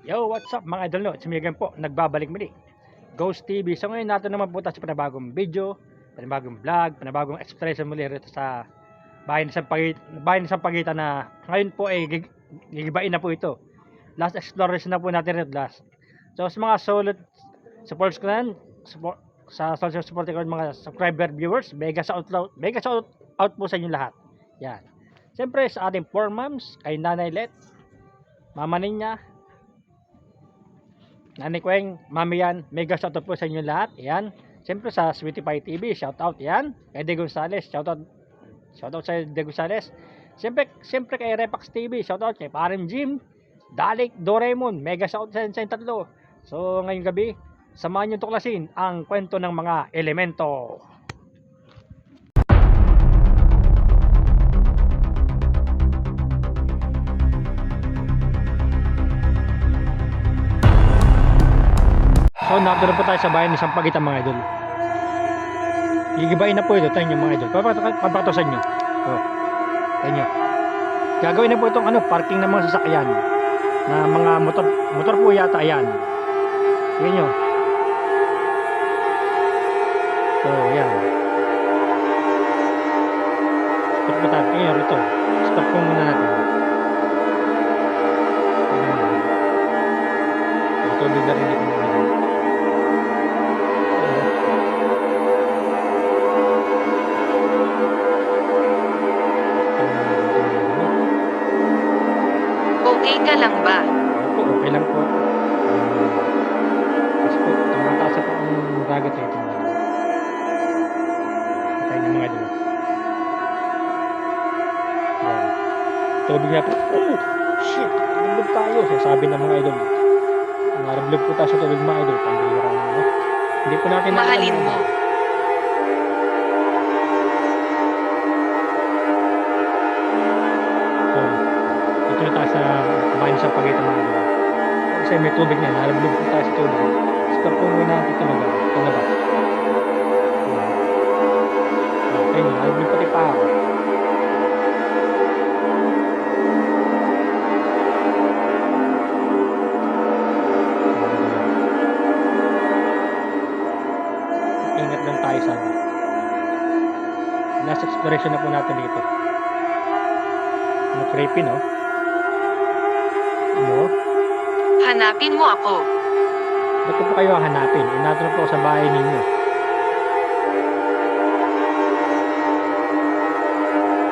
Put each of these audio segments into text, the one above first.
Yo, what's up mga idol no? It's me again po, nagbabalik muli. Ghost TV. So ngayon natin naman po tayo sa panibagong video, panibagong vlog, panibagong expression muli rito sa bahay ng Sampaguita na ngayon po ay gigibain na po ito. Last exploration na po natin rito last. So sa mga solid supporters ko na, sa social support ko mga subscriber viewers, mega shout out po sa inyo lahat. Yan. Siyempre sa ating 4 moms, kay Nanay Let, Mama Ninya, Nanay Kweng, Mami Yan, mega shoutout po sa inyo lahat. Yan. Siyempre sa Sweetie Pie TV, shoutout yan. Kay De Gonzales, shoutout sa De Gonzales. Siyempre kay Repax TV, shoutout kay Parim Jim, Dalik, Doraemon, mega shoutout sa inyo tatlo. So ngayong gabi, samahan niyo tuklasin ang kwento ng mga elemento. So, nakapira po tayo sa bayan ng Sampaguita mga idol. Gigibain na po ito, tayo nyo mga idol. Papatusan nyo. Oh, tayo nyo. Gagawin na po itong parking ng mga sasakyan. Na mga motor po yata, ayan. Tingnan nyo. So, ayan. Stop po tayo. Tingnan nyo rito. Stop po muna natin. Ito, bigla rin dito mga idol. Okay ka lang ba? Opo, okay lang po. Kasi po, tumataas po ang ragat ito. Patay ng mga idol. Yan. Tubig na po. Oh! Shit! Narablog tayo. Sasabi ng mga idol. Narablog po tayo sa tubig mga idol. Pambira na ako. Hindi po natin Mahalin mo. So, ito na tayo sa bayan sa Sampaguita mga idol. Kasi may tubig na. Narablog po tayo sa tubig. Stop po muna natin ito labas. Okay, narablog pati pa ako. Ingat lang tayo sana. Last exploration na po natin dito. Creepy, no? Ano? Hanapin mo ako. Ba't po kayo hanapin? Inatrap po sa bahay ninyo.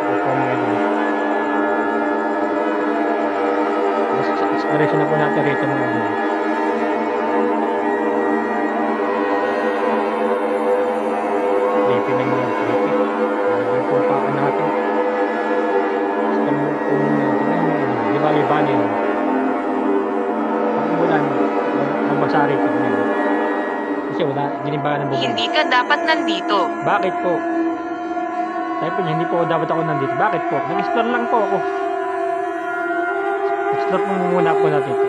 Ito po mga idol. Last exploration na po natin rito mga idol. Creepy na mga creepy. Ano po pa ka natin? Iba-iba niyo. Pag umulan, magbasa rito. Kasi wala, ginibagan ng bubong. Hindi ka dapat nandito. Bakit po? Sabi po niya, hindi po dapat ako nandito. Bakit po? Nag-explore lang po ako. Explore po muna po natin ito.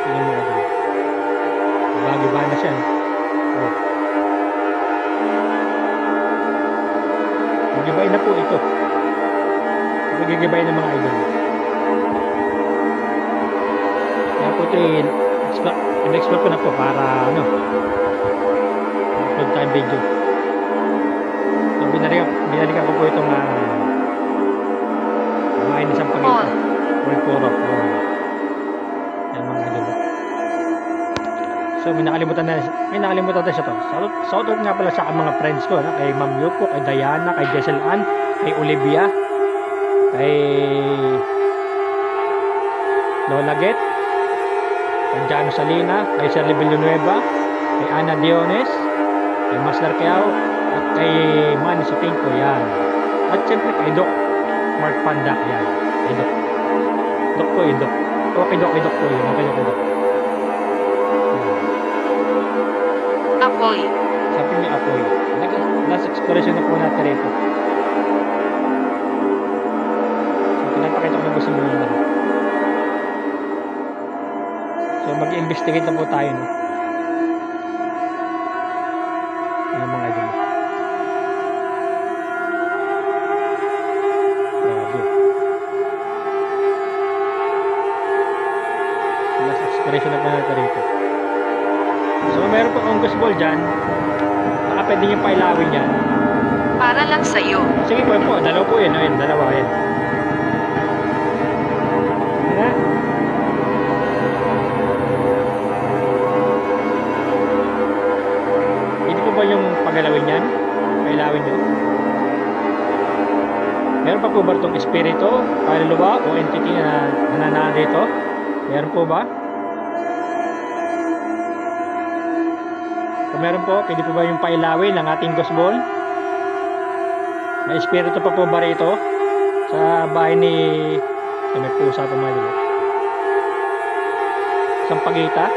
Tingnan mo ito. Iba-iba na siya. Oh. Gigibay na po ito. Gigibay ng mga idol. Kaya po ito in-explore ko na po para upload time video. So, binalikan ko po itong mga inisang Sampaguita. Puro. Yan mga idol. So may nakalimutan tayo siya to. Shoutout nga pala sa mga friends ko, kay Ma'am Yuko, kay Diana, kay Jessel Ann, kay Olivia, kay Lola Get, kay Jano Salina, kay Shirley Villanueva, kay Ana Diones, kay Master Kiao, at kay Manny Sotinko, yan. At siyempre kay Doc Mark Panda, yan. Kay Doc. Doc po yun, Doc. Okay, Doc po yun. Okay, Doc. Apoy. Sabi niya apoy. Last exploration na po natin rito. So, pinapakita ko na gusto mo yung lahat. So, mag-investigate na po tayo, no? Yung mga idol. Grabe. exploration na po natin rito. So meron po akong ghost ball dyan. Baka pwede nyo pailawin yan. Para lang sa'yo. Sige po, dalawa po yun. Ayun, dalawa yan. Nga. Hindi po ba yung pagalawin yan? Pailawin nyo? Meron pa po ba itong espiritu, kaluluwa o entity na nananaan dito? Meron po ba? Kung meron po, pwede po ba yung pailawin ng ating ghost ball? May espiritu pa po ba rito? Sa bahay ni... may pusa pa mga dito. Isang pagita?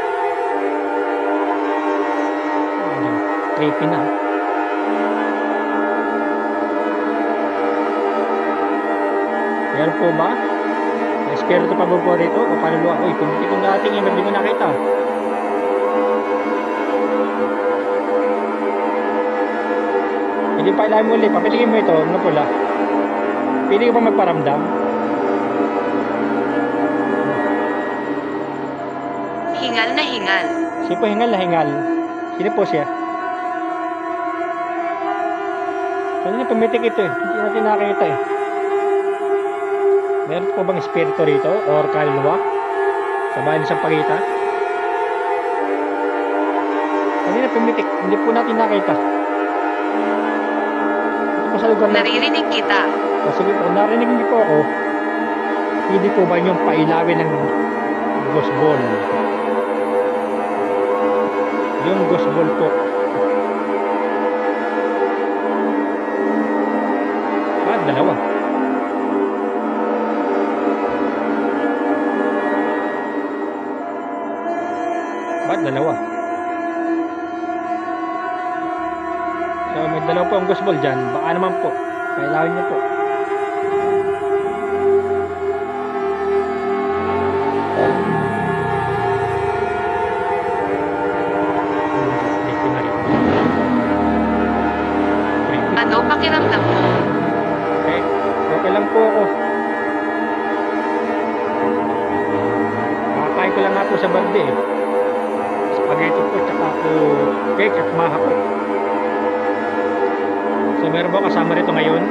Creepy na. Meron po ba? May espiritu pa po rito? O kaluluwa? Uy, kung hindi ko nating yung hindi ko nakita. Hindi pa ilan mo ulit. Papiligin mo ito. Ano pula? Pili ko ba magparamdam? Hingal na hingal. Sino po hingal na hingal? Sino po siya? Kanina pumitik ito eh. Hindi natin nakita eh. Meron po bang espiritu rito or kaluluwa sa bahay ng pagita? Kanina pumitik, hindi po natin nakita. Ito po sa lugar na... Naririnig kita. Sige po, narinig niyo po ako. Hindi po ba yung pailawin ng ghost ball? Yung ghost ball po. Dalawa. Ba't dalawa? So may dalawa po ang ghost ball dyan. Baka naman po. Pailawin niyo po. Ano pakiramdam mo? Okay lang po ako. Makakain ko lang nga po sa birthday eh. Spaghetti po, tsaka po cake at maha po. So meron ba kasama rito ngayon?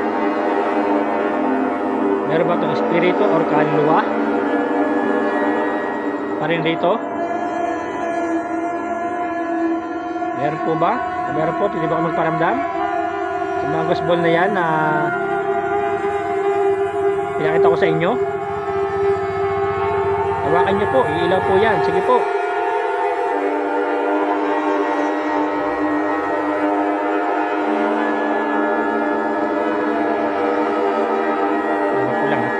Meron ba itong espiritu or kaluluwa? Pa rin rito? Meron po ba? Kung meron po, pwede ba ako magparamdam? Sa mga ghost ball na yan na pinakita ko sa inyo. Hawakan nyo po, iilaw po yan. Sige po. Ano po lang ha?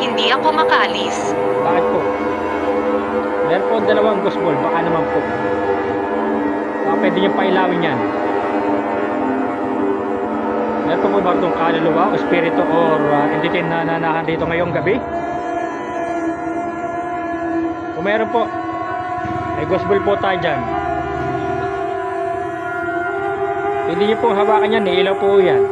Hindi ako makaalis. Bakit po? Meron po dalawang ghost ball. Baka naman po. Baka pwede nyo pailawin yan. Meron po ba itong kaluluwa o spirito or entity na nanahan dito ngayong gabi? Kung meron po, may ghost ball po tayo dyan. Pwede nyo po hawakan yan, ilaw po yan.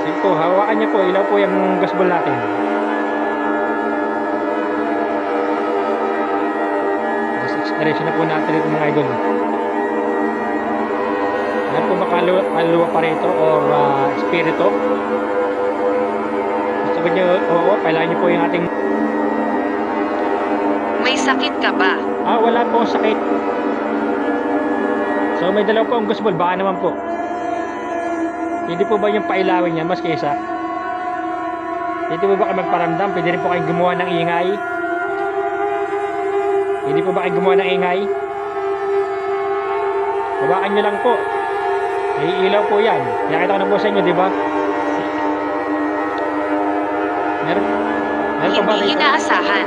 Sige po, hawakan nyo po, ilaw po yung ghost ball natin. Diretso na po natin ito mga idol. Meron po ba kaluluwa pa rito or espiritu? Gusto ko nyo, oo, kailangan nyo po yung ating... May sakit ka ba? Wala po sakit. So may dalawa po ang ghost ball, baka naman po. Hindi po ba yung pailawin niya, mas kaysa? Hindi po ba kayo magparamdam? Pwede rin po kayong gumawa ng ingay. Hindi po ba kayo gumawa ng ingay? Hawakan nyo lang po. Iilaw po yan. Nakita ko na po sa inyo, di ba? Meron pa ba Hindi rito? inaasahan.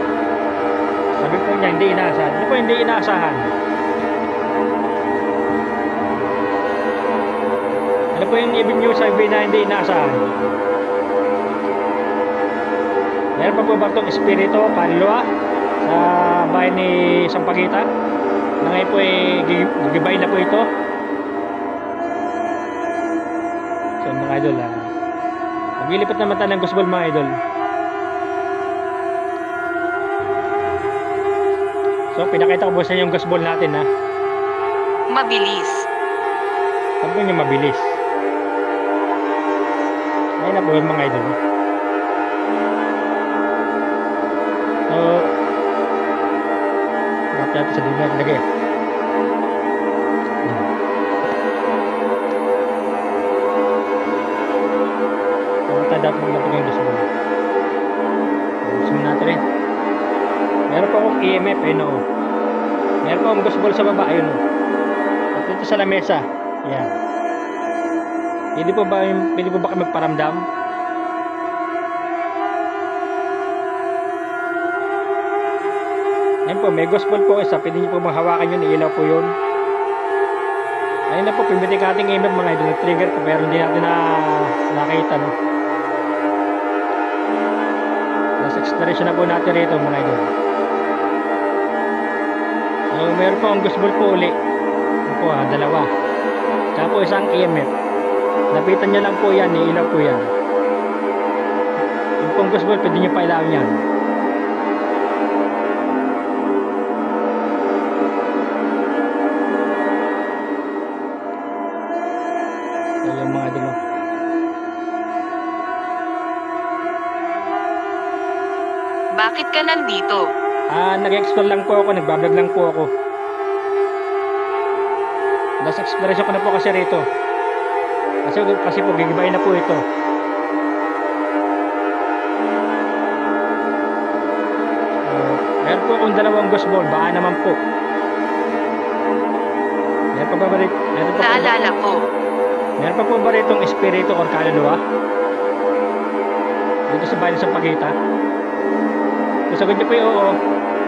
Sabi po niya, hindi inaasahan. Hindi po hindi inaasahan. Ano po yung ibig nyo sabihin na hindi inaasahan? Meron pa po ba itong espiritu, kaluluwa sa bahay ni Sampagita na ngayon po gigibay na po ito? mga idol. Maglilipat naman tayo ng ghost ball mga idol. So, pinakita ko po sa inyo yung ghost ball natin ha. Mabilis. Sabi niya mabilis. Ayun na po yung mga idol. So, dapat natin sa dulo natin lagay. Dapat maglapag yung ghost ball. Gusto natin rin. Meron po akong EMF, ayun o. Meron po akong ghost ball sa baba, ayun o. At dito sa lamesa, yan. Pwede po ba kayo magparamdam? Yan po, may ghost ball po isa. Pwede nyo po manghawakan yun, ilaw po yun. Ayun na po, pimitik ating EMF mga idol. Nag-trigger po, pero hindi natin nakita, no? Last exploration na po natin rito mga idol. So, meron po ang ghost ball po uli. Yan po dalawa. Tsaka po isang EMF. Lapitan nyo lang po yan, ilaw po yan. Yung pong ghost ball, pwede nyo pa ilawin yan. Ayun mga idol. Bakit ka nandito? Nag-explore lang po ako, nagbablog lang po ako. Last exploration ko na po kasi rito. Kasi po gigibay na po ito. Meron po akong dalawang ghost ball, baka naman po. Meron pa ba rito? Naalala ko. Meron pa po ba rito ang espiritu or kaluluwa? Dito sa bayan sa Pagita. Kung sagot niyo po yung oo,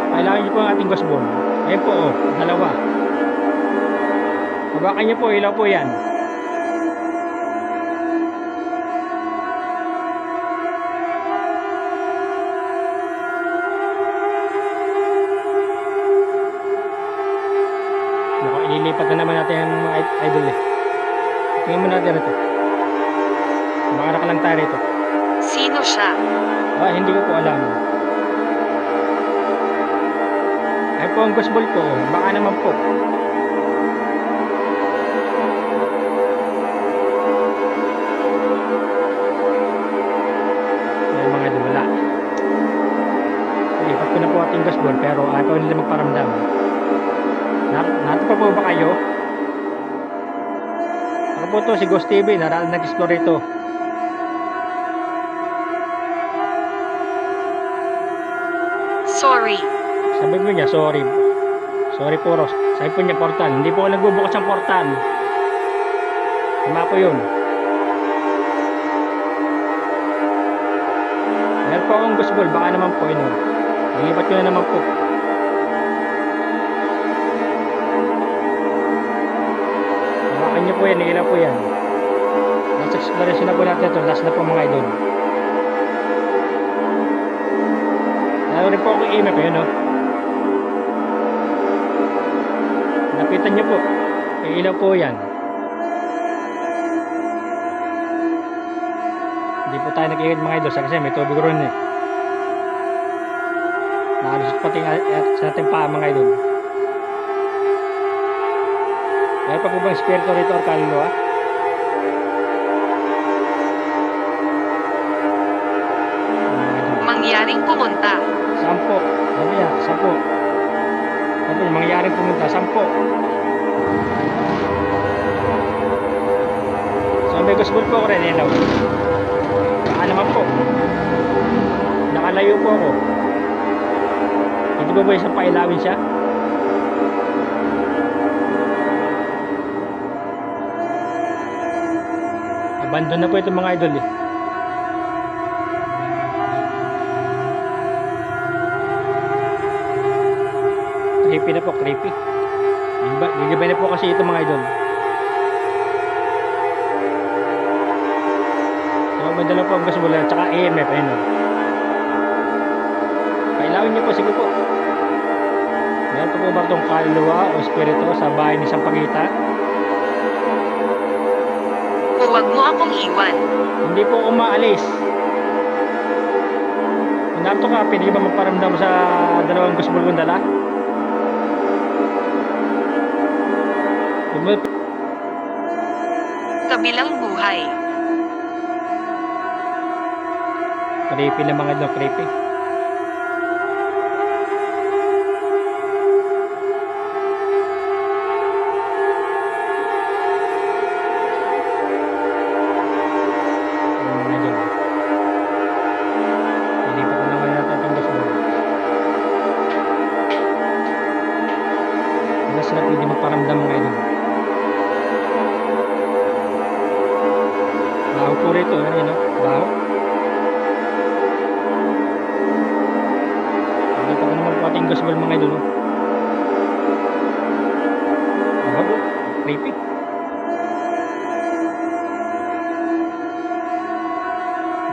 kailangan niyo po ang ating ghost ball. Ayan po o, dalawa. Hawakan niyo po, ilaw po yan. Ililipat na naman natin ang mga idol eh. Tingnan mo natin ito. Makarak lang tayo rito. Sino siya? Hindi ko po alam. Ay po ang ghost ball po. Baka naman po. Ay mga idol, wala. Ilipat ko na po ating ghost ball pero ayaw nila magparamdam. Nato pa po ba kayo? Ako po to si Ghost TV, nag-explore ito. Sorry. Sabi mo niya, sorry. Sorry po, Ross. Sabi po niya, portal. Hindi po ako nagbubukas ng portal. Tama po yun. Meron po akong ghost ball, baka naman po yun. Nilipat ko na naman po. Hawakan niyo po yan, ilaw po yan. Last exploration na po natin ito. Last na po mga idol. Meron rin po akong EMF, yun o. Lapitan niyo po. Ilaw po yan. Hindi po tayo nag-iigid mga idol kasi may tubig ron eh. Nakalusot pati sa ating paa mga idol. Meron pa po bang spirito rito or kaluluwa? Mangyaring pumunta. 10. Sabi niya, 10. Sabi niya, mangyaring pumunta, 10. So may ghost ball po ako rin, ilaw. Baka naman po. Nakalayo po ako. Hindi ba isang pailawin siya? Abandon na po itong mga idol eh. Creepy na po, creepy. Gigibay na po kasi ito mga idol. So may dalawa po ang ghost ball at saka EMF, ayun o. Pailawin niyo po, sige po. Meron po ba itong kaluluwa o espiritu sa bahay ni Sampagita? Huwag mo akong iwan. Hindi po ako maalis. Kung narito ka, pwede ba magparamdam sa dalawang gusbol kong dala? Kabilang buhay. Creepy na mga idol, creepy. Mga idol. Nilipat na naman natin itong gusbol. Wala sila pwede magparamdam mga idol. Baho po rito, ano, baho. Hindi pa naman po ating gusbol mga idol. Baho, creepy.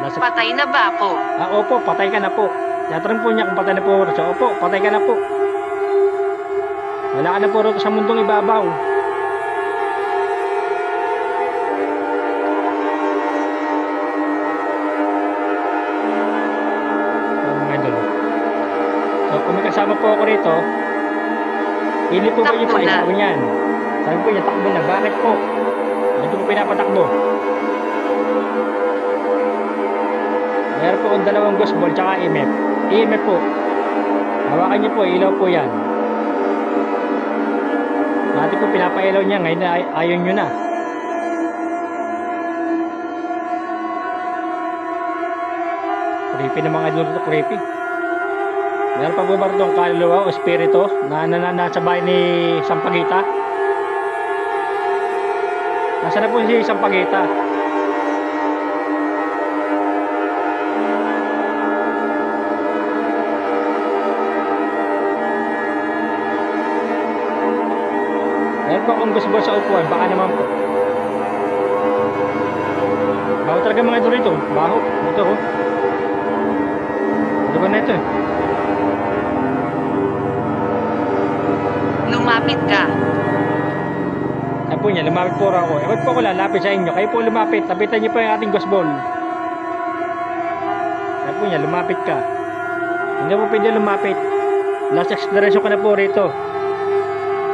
Nasa, Patay na ba ako? opo, patay ka na po. Tinatanong po niya kung patay na po. So, opo, patay ka na po. Wala ka na po rito sa mundong ibabaw. Mga idol. So, kung may kasama po ako rito, hindi po ba yung Takbo na. paikawin yan? Sabi po niya, takbo na. Bakit po? Ito po pinapatakbo. Meron po akong dalawang gusbol tsaka EMF. EMF po. Hawakan niyo po, ilaw po yan. Dati po pinapailaw niya, ngayon na ayaw nyo na. Creepy na mga idol ito, creepy. Meron pa po ba itong kaluluwa o spirito na nasa bahay ni Sampaguita? Nasa na po si Sampaguita? Meron pa akong gusbol sa upuan, baka naman po. Baho talaga mga idol ito. Baho. Ito oh. Ano ba na ito eh? Lumapit ka. Sabi po niya, lumapit po ako. Ba't po ako lalapit sa inyo? Kayo po lumapit. Tapitan niyo po yung ating gusbol. Sabi po niya, lumapit ka. Hindi po pwede lumapit. Last exploration ko na po rito.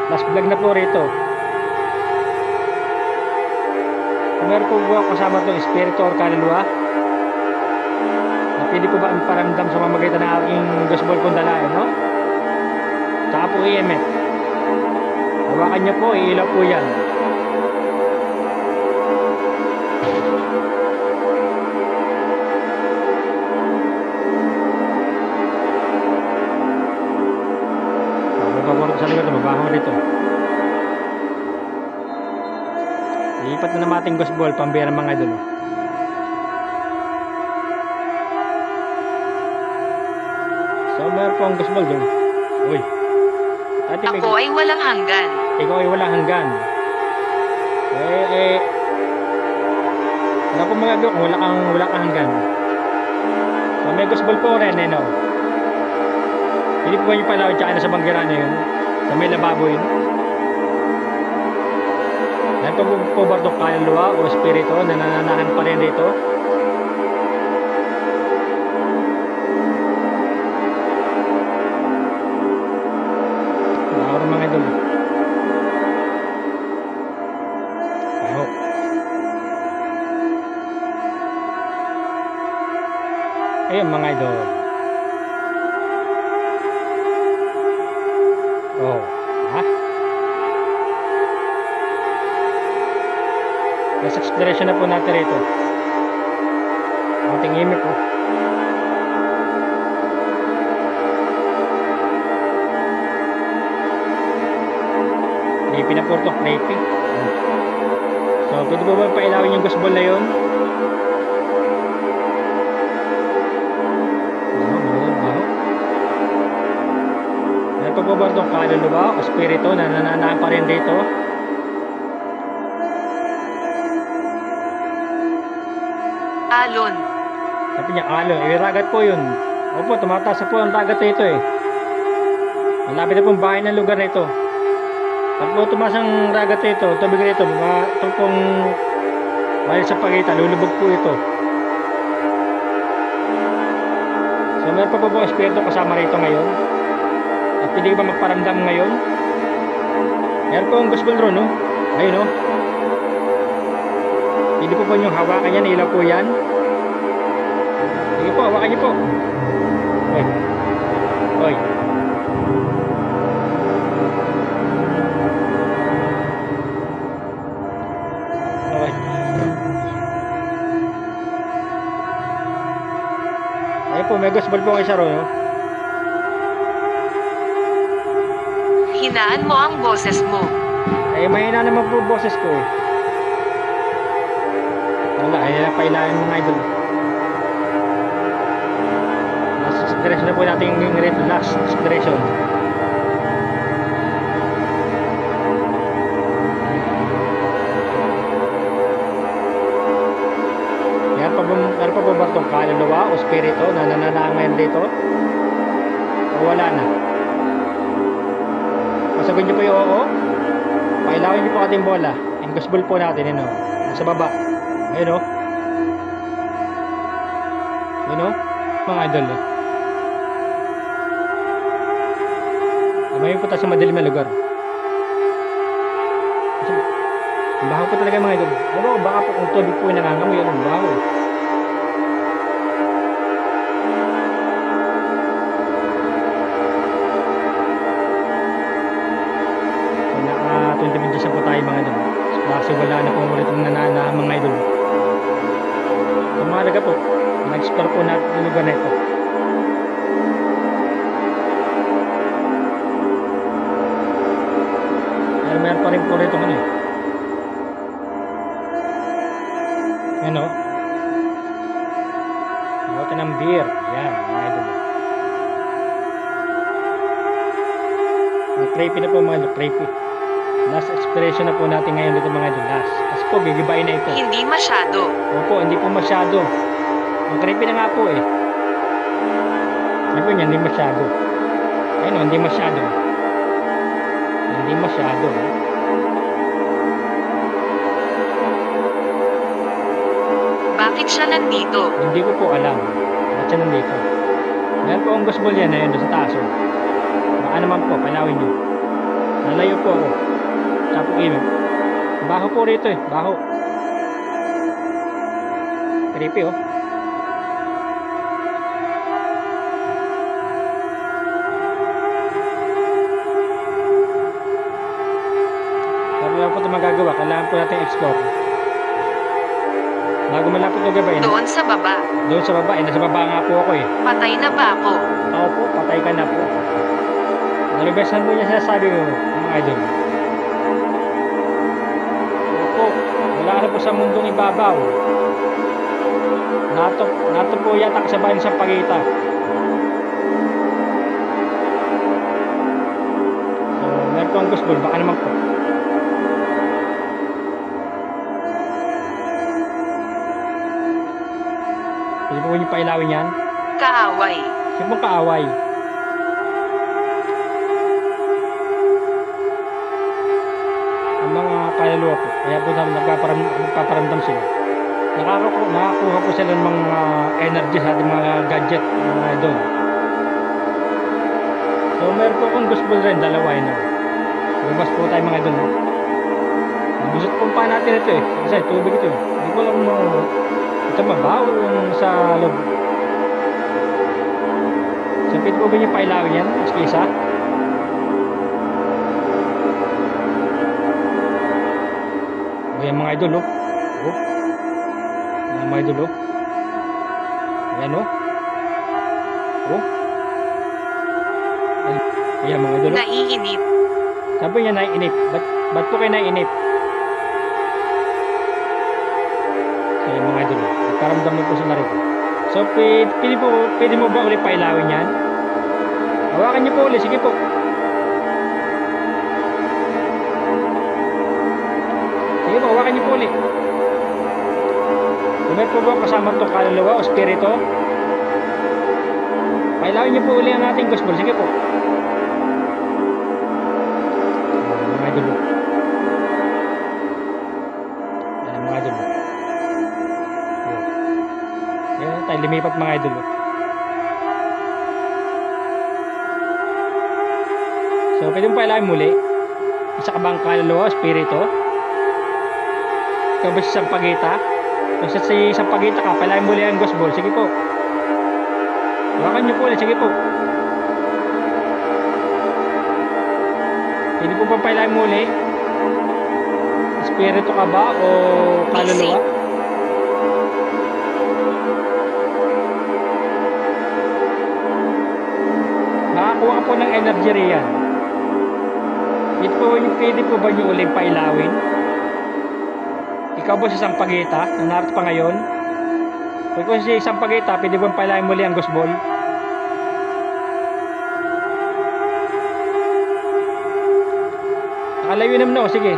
Last vlog na po rito. Kung meron po ba kasama itong espiritu or kaluluwa, na pwede po ba ang paramdam sa mamagitan ng aking gusbol kong dalain, no? Tsaka po EMF. Hawakan niyo po, iilaw po yan. Mababago sa lugar na mabaho dito. Lipat na naman ating gusbol, pambira mga idol. So, meron po ang gusbol doon. Uy. Ate, Ako ay walang hanggan. ikaw ay walang hanggan. Wala pong magagawa kung wala kang hanggan. So, may gusbol po rin, no? Hindi po ba yung palawin tsaka na sa banggera na yun? Sa may lababo yun? Yan po ba itong kaluluwa o espiritu na nananahan pa rin dito? Nakakaroon mga idol. Aho. Ayun mga idol. Oh, ha? Last exploration na po natin rito. Ating imip po. Creepy na po ito, creepy. So, pwede po ba pailawin yung gusbol na yun? Baho. Meron pa po ba itong kaluluwa o spirito na nananahan pa rin dito? Alon. Sabi niya, alon, ragat po yun. Opo, tumataas na po ang dagat na ito eh. Malapit na pong bahay ng lugar na ito. Pag po tumaas ang dagat na ito, tubig na ito, ito pong Bayan sa Pagita, lulubog po ito. So meron pa po po espiritu kasama rito ngayon. At pwede ba magparamdam ngayon? Meron po ang gospel ron, no? Ayun, no? Pwede po ba yung hawakan yan? Ilaw po yan. Sige po, hawakan niyo po. Oy. Oy. Oy. Ayun po, may gospel po kayo sa ron, no? Hinaan mo ang boses mo. Eh, mahina naman po boses ko eh. Wala, ayun lang pailayan mga idol. Last direction na po natin yung last direction. Meron pa ba itong kaluluwa o spirito na nananangayon dito? O wala na? Masagot niyo po yung oo. Pailawin niyo po ating bola. And gospel po natin, yun o. Nasa baba. Ayun o. Yun o. Mga idol o. Lumayo po tayo sa madilim na lugar. Ang baho po talaga mga idol. Ano, baka po kung tubig po yung nangangamoy, ang baho. So, 20 minutes na po tayo mga idol. Kasi wala na po ulit ng nanana mga idol. So, mga daga po, nag-explore po natin yung lugar na ito. Pero meron pa rin po rito ano eh. Ano? Bote ng beer. Yan, mga idol. Creepy na po mga idol, creepy. Last expiration na po natin ngayon dito mga idol. Last. Kasi po, gigibayin na ito. Hindi masyado. Opo, hindi po masyado. Ang creepy na nga po eh. Ano po niya, hindi masyado. Ayun o, hindi masyado. Hindi masyado. Bakit siya nandito? Hindi ko po alam. Bakit siya nandito? Meron po ang gospel yan na yun doon sa taas. Oh. Baka naman po, palawin nyo. Nalayo po ako. Sapo ino. Baho po rito eh. Baho. Creepy oh. Pero lang po ito magagawa. Kailangan po natin explore. Bago malapit o gabay. Doon sa baba. Doon sa baba. Nasa baba nga po ako eh. Patay na ba ako? Oo po, patay ka na po. Nalubesan po niya sinasabi ko, mga idol. Opo, wala na po sa mundong ibabaw. Nato po yata kasabayan sa Pagita. So, meron po ang gospel, baka naman po. Pwede po niyo pailawin yan? Kaaway. Sige po kaaway. Ang mga kaluluwa po. Kaya po nagpaparamdam sila. Nakakuha po sila ng mga energy sa ating mga gadget, mga idol. So meron po akong gospel rin, dalawa yun. Lumabas po tayo mga idol. Nabusot po pa natin ito eh. Kasi tubig ito eh. Hindi ko alam mo. Ito mabaw yung sa loob. So pwede po ba niyo pailawin yan? Mas kisa? O yan mga idol oh. Oh. Yan mga idol oh. Ayan oh. Oh. Ayan mga idol oh. Naiinip. Sabi niya naiinip. Ba't po kayo naiinip? So yan mga idol oh. Nagkaramdam mo po sila rito. So pwede mo ba ulit pailawin yan? Hawakan niyo po ulit. Sige po. Sige po, hawakan niyo po ulit. Kung may po ba kasama itong kaluluwa o spirito, pailawin niyo po ulit ang ating gospel. Sige po. Mga idol. Yan mga idol. lumipat mga idol. So, pwede mo pailahin muli. Isa ka bang kaluluwa, spirito? Ikaw ba si Sampaguita? Kung sa si Sampaguita ka, pailahin muli ang ghost ball. Sige po. Hawakan nyo po ulit. Sige po. Pwede po ba pailahin muli? Spirito ka ba o kaluluwa? Makakuha ka po ng energy riyan. Pwede po ba nyo ulit pailawin? Ikaw ba si Sampaguita na narito pa ngayon? Kung si Sampaguita, pwede ba pailawin muli ang ghost ball? Nakalayo naman ako, sige.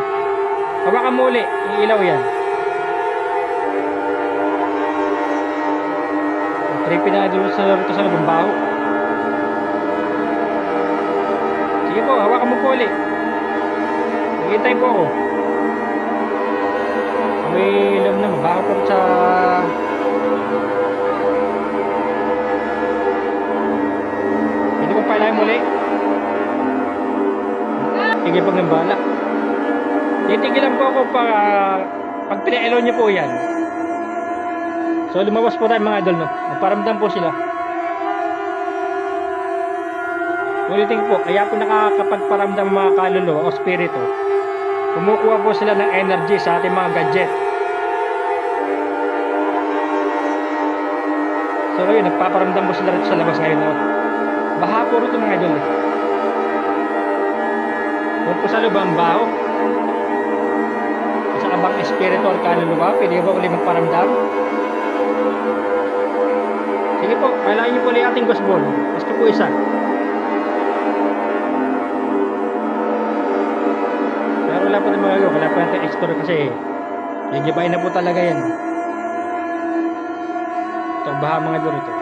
Hawakan mo uli, iilaw yan. Trippy na doon sa laro sa labang baho. Sige po, hawakan mo po uli. Hintay po ako. May ilam na, mabaho po sa... Pwede ko pailahin muli. Sige pag nambala. Titigilan po ako para pag pinailo niyo po yan. So lumabas po tayo mga idol, no? Magparamdam po sila. Ulitin po, kaya po nakakapagparamdam mga kaluluwa o spirito. Kumukuha po sila ng energy sa ating mga gadget. So ngayon, nagpaparamdam po sila rito sa labas ngayon, no? Baha po rito mga idol. Huwag po sa lubang baho. Sa abang espiritu or kaluluwa, pwede ba ulit magparamdam? Sige po, kailangan nyo po ulit ating ghost ball. Basta po isa. Pero wala po na magagawa. Wala po natin explore kasi yagibain na po talaga yan. Ito, baha mga idol ito.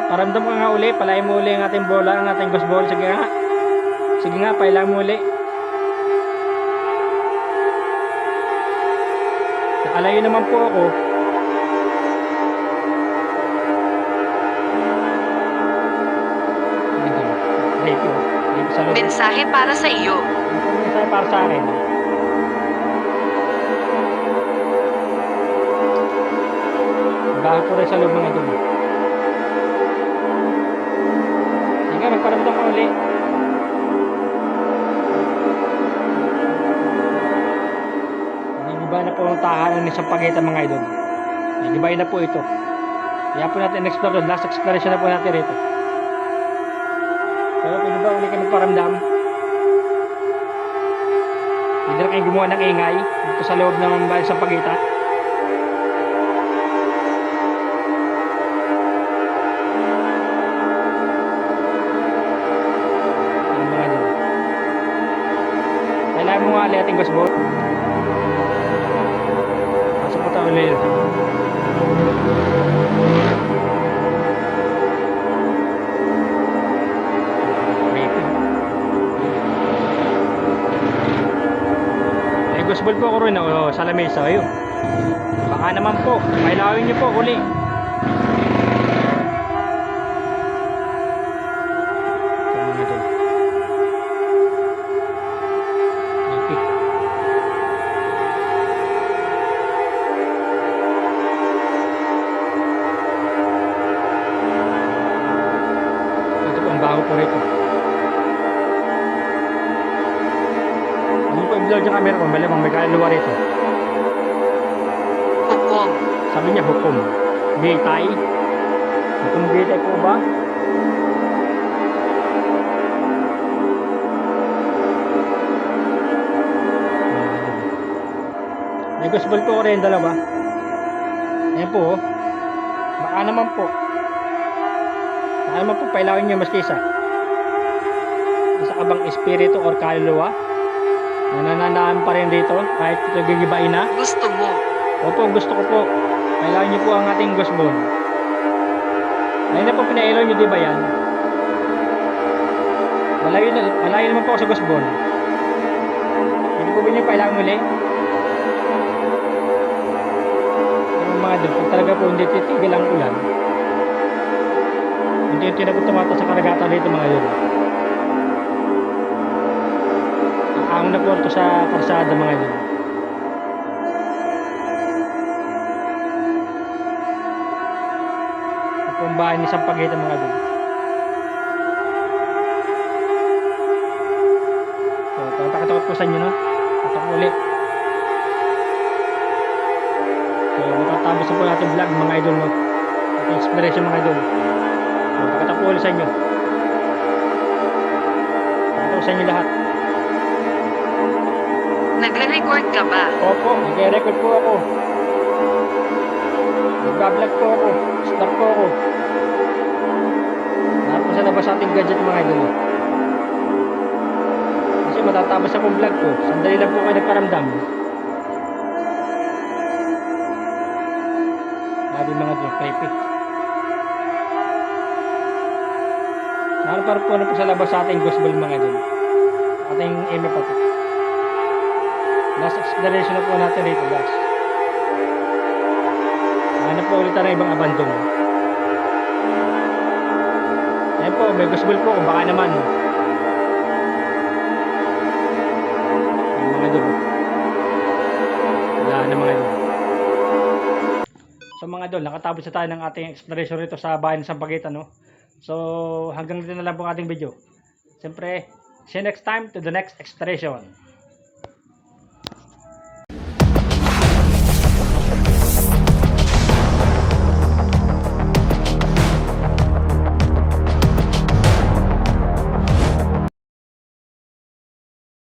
Paramdam ka nga uli. Palain mo uli ang ating bola, ang ating ghost ball. Sige nga. Sige nga, pailang mo uli. Nakalayo naman po ako. Mensahe para sa iyo. Mensahe para sa akin. Bago po rin sa loob mga idol. Sige, magparamdam ka uli. Nagiba na po ang tahanan ni Sampaguita mga idol. Nagibay na po ito. Kaya po natin explore doon. Last exploration na po natin rito. Pero pwede ba uli kayo magparamdam? Pwede na kayo gumawa ng ingay dito sa loob ng bahay Sampaguita. Ayan mga idol. Kailangan mo nga ulit ating ghost ball. Pasok po tayo ulit. Ghost ball po ako rin sa lamesa. Ayun. Baka naman po. Kailawin nyo po uli. Ito po ang bago po rito. Yung camera ko, malamang may kaluluwa rito. Hukom. Sabi niya hukom. Gitay. Hukom gitay po ba? May ghost ball po ko rin, dalawa. Ayan po, oh. Baka naman po. Baka naman po, pailawin nyo mas kisa. Isa ka bang espiritu or kaluluwa? Nananandaan pa rin dito kahit ito gigibain na. Gusto mo. Opo, gusto ko po. Kailangan nyo po ang ating ghost ball. Ayun na po, pinailaw nyo, di ba yan? Malayo naman po ako sa ghost ball. Hindi po ba nyo pailangan muli? mga idol, kung talaga po hindi titigil ang ulan, unti-unti na po tumata sa karagatan dito mga idol. Ang na po ito sa kalsada mga idol. Ito ang bahay ni Sampaguita mga idol. So, tatakot po sa inyo, no? Tatakot ulit. So, matatapos na po natin vlog mga idol, no? Ating exploration mga idol. So, tatakot po ulit sa inyo. Tatakot sa inyo lahat. Nagre-record ka ba? Opo, nag-record po ako. Nag-vlog po ako. Start po ako. Lahat po sa labas sa ating gadget mga idol. Kasi matatapos akong vlog ko. Sandali lang po kayo nagparamdam. Sabi mga idol, creepy. Para po na po sa labas sa ating gospel mga idol. Ating email pati. Last exploration na po natin dito, last. Hanap po ulit ng ibang abandon. Ayan po, may gospel po kung baka naman. Yung mga idol. Wala na mga idol. So mga idol, nakatapos na tayo ng ating exploration rito sa bahay ng Sampaguita, no? So hanggang dito na lang po ang ating video. Siyempre, see you next time to the next exploration.